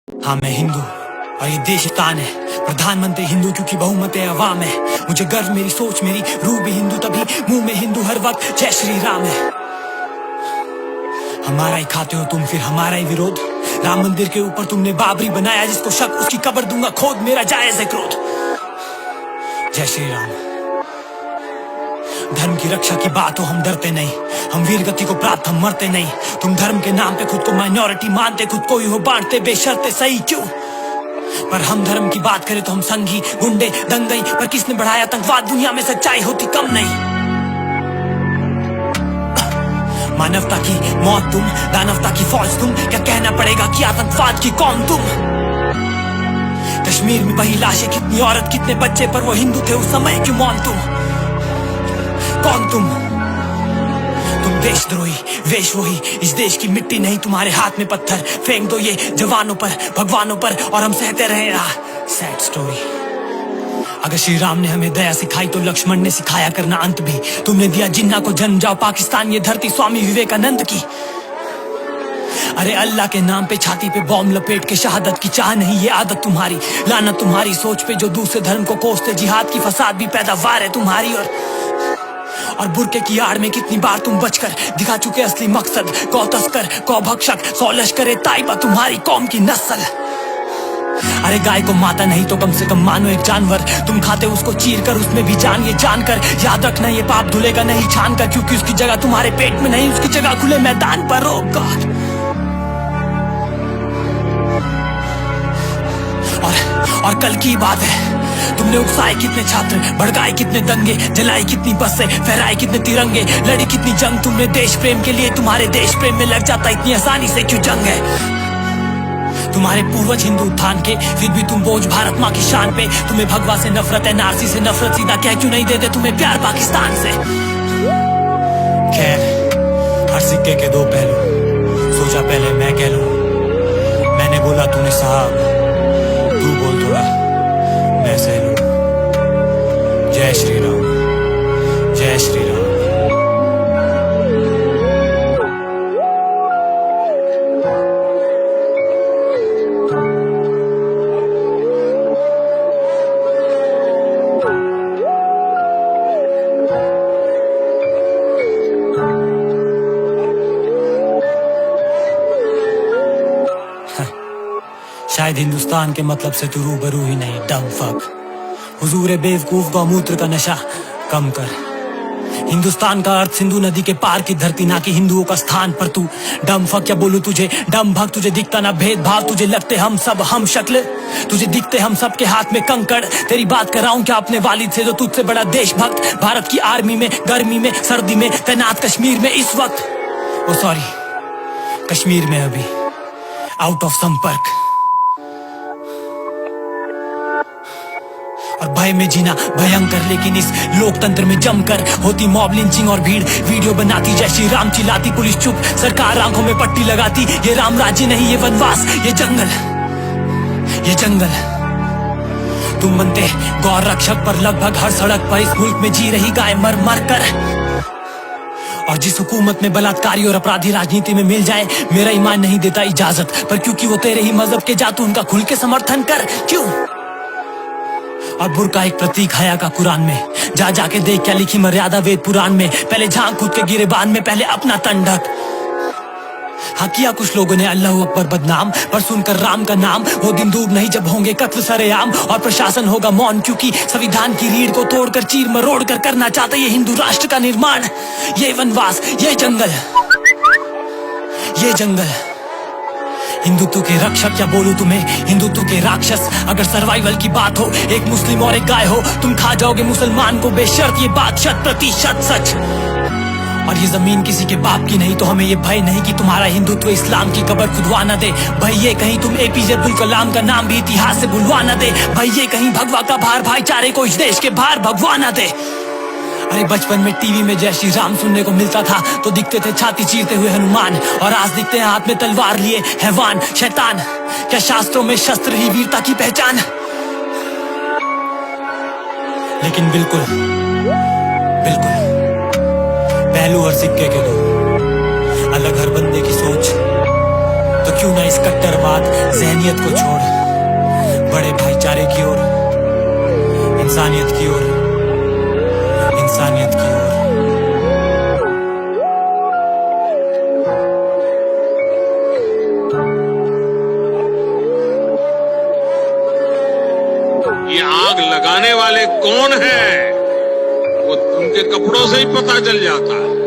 हाँ मैं हिंदू और ये देश हिंदुस्तान है। प्रधानमंत्री हिंदू क्योंकि बहुमत अवाम है। मुझे गर्व मेरी सोच मेरी रूह भी हिंदू तभी मुंह में हिंदू हर वक्त जय श्री राम है। हमारा ही खाते हो तुम फिर हमारा ही विरोध। राम मंदिर के ऊपर तुमने बाबरी बनाया जिसको शक उसकी कब्र दूंगा खोद मेरा जायज है क्रोध। जय श्री राम। धर्म की रक्षा की बात हो हम डरते नहीं। हम वीर गति को प्राप्त हम मरते नहीं। तुम धर्म के नाम पे खुद को माइनॉरिटी मानते खुद को ही हो बांटते बेशर्ते सही क्यों। पर हम धर्म की बात करें तो हम संघी गुंडे दंगई। पर किसने बढ़ाया आतंकवाद दुनिया में सच्चाई होती कम नहीं। मानवता की मौत तुम दानवता की फौज तुम क्या कहना पड़ेगा कि आतंकवाद की कौन तुम। कश्मीर में वही लाशें कितनी औरत कितने बच्चे पर वो हिंदू थे उस समय क्यों मौन तुम। कौन तुम देशद्रोही वेश वही। इस देश की मिट्टी नहीं तुम्हारे हाथ में पत्थर फेंक दो ये जवानों पर भगवानों पर और हम सहते रहे। Sad story. अगर श्री राम ने हमें दया सिखाई तो लक्ष्मण ने सिखाया करना अंत भी। तुमने दिया जिन्ना को जन्म जाओ पाकिस्तान ये धरती स्वामी विवेकानंद की। अरे अल्लाह के नाम पे छाती पे बॉम्ब लपेट के शहादत की चाह नहीं ये आदत तुम्हारी। लानत तुम्हारी सोच पे जो दूसरे धर्म को कोसते जिहाद की फसाद भी पैदावार है तुम्हारी। और बुरके की आड़ में कितनी बार तुम बचकर दिखा चुके असली मकसद। कौ तस्कर कौ भक्षक 100 लश्करे ताइबा तुम्हारी कौम की नस्ल। अरे गाय को माता नहीं तो कम से कम मानो एक जानवर। तुम खाते उसको चीर कर उसमें भी जान ये जानकर याद रखना ये पाप धुलेगा नहीं छान कर। क्योंकि उसकी जगह तुम्हारे पेट में नहीं उसकी जगह खुले मैदान पर। ओ गॉड। और कल की बात है तुमने उकसाए कितने छात्र भड़काए कितने दंगे जलाए कितनी बसें फहराए कितने तिरंगे लड़ी कितनी जंग तुमने देश प्रेम के लिए। तुम्हारे देश प्रेम में लग जाता इतनी आसानी से क्यों जंग है। तुम्हारे पूर्वज हिंदू उत्थान के फिर भी तुम बोझ भारत माँ की शान पे। तुम्हें भगवा से नफरत है नारसी से नफरत सीधा कह क्यों नहीं देते तुम्हें प्यार पाकिस्तान से। खैर हर सिक्के के दो पहलू सोचा पहले मैं कह लूं। मैंने बोला तूने साहब तू बोल थोड़ा मैं सह लूं। जय श्री राम जय श्री राम। शायद हिंदुस्तान के मतलब से तू रूबरू ही नहीं डम फक। हुजूर बेवकूफ गौमूत्र का नशा कम कर। हिंदुस्तान का अर्थ सिंधु नदी के पार की धरती ना कि हिंदुओं का स्थान। पर तू डम फक क्या बोलूं तुझे डम भक्त। तुझे दिखता ना भेदभाव तुझे लगते हम सब हम शक्ल। तुझे दिखते हम सब के हाथ में कंकड़। तेरी बात कर रहा हूं क्या अपने वालिद से जो तुझसे बड़ा देशभक्त। भारत की आर्मी में गर्मी में सर्दी में तैनात कश्मीर में इस वक्त। ओ सॉरी कश्मीर में अभी आउट ऑफ संपर्क। और भय में जीना भयंकर लेकिन इस लोकतंत्र में जमकर होती मॉब लिंचिंग और भीड़ वीडियो बनाती जय श्री राम चिल्लाती पुलिस चुप सरकार आंखों में पट्टी लगाती। ये राम राज्य नहीं ये वनवास ये जंगल तुम बनते गौर रक्षक पर लगभग हर सड़क पर इस मुल्क में जी रही गाय मर मर कर। और जिस हुकूमत में बलात्कारी और अपराधी राजनीति में मिल जाए मेरा ईमान नहीं देता इजाजत। पर क्योंकि वो तेरे ही मजहब के जातू उनका खुल के समर्थन कर क्यों। और बुरका एक प्रतीक हया का कुरान में जा जाके देख क्या लिखी मर्यादा वेद पुराण में। पहले झांक कूद के गिरे बांध में पहले अपना तन ढक। हाँ किया कुछ लोगों ने अल्लाह अकबर बदनाम पर सुनकर राम का नाम। वो दिन दूर नहीं जब होंगे कत्ल सरेआम और प्रशासन होगा मौन। क्योंकि संविधान की रीढ़ को तोड़कर चीर मरोड़ कर करना चाहते ये हिंदू राष्ट्र का निर्माण। ये वनवास ये जंगल हिंदुत्व के रक्षक क्या बोलूं तुम्हें हिंदुत्व के राक्षस। अगर सर्वाइवल की बात हो एक मुस्लिम और एक गाय हो तुम खा जाओगे मुसलमान को बेशर्त। ये बात 100% सच। और ये जमीन किसी के बाप की नहीं तो हमें ये भय नहीं कि तुम्हारा हिंदुत्व इस्लाम की कब्र खुदवा न दे। भाई ये कहीं तुम एपीजे अब्दुल कलाम का नाम भी इतिहास से भुलवा न दे। भाई ये कहीं भगवा का भार भाईचारे को इस देश के बाहर भगवा न दे। अरे बचपन में टीवी में जय श्री राम सुनने को मिलता था तो दिखते थे छाती चीरते हुए हनुमान। और आज दिखते हैं हाथ में तलवार लिए हैवान शैतान। क्या शास्त्रों में शस्त्र ही वीरता की पहचान। लेकिन बिल्कुल पहलू हर सिक्के के दो अलग हर बंदे की सोच। तो क्यों ना इस कट्टरवाद जहनियत को छोड़ बड़े भाईचारे की ओर, इंसानियत की ओर, इंसानियत की ओर। ये आग लगाने वाले कौन हैं? वो उनके कपड़ों से ही पता चल जाता है।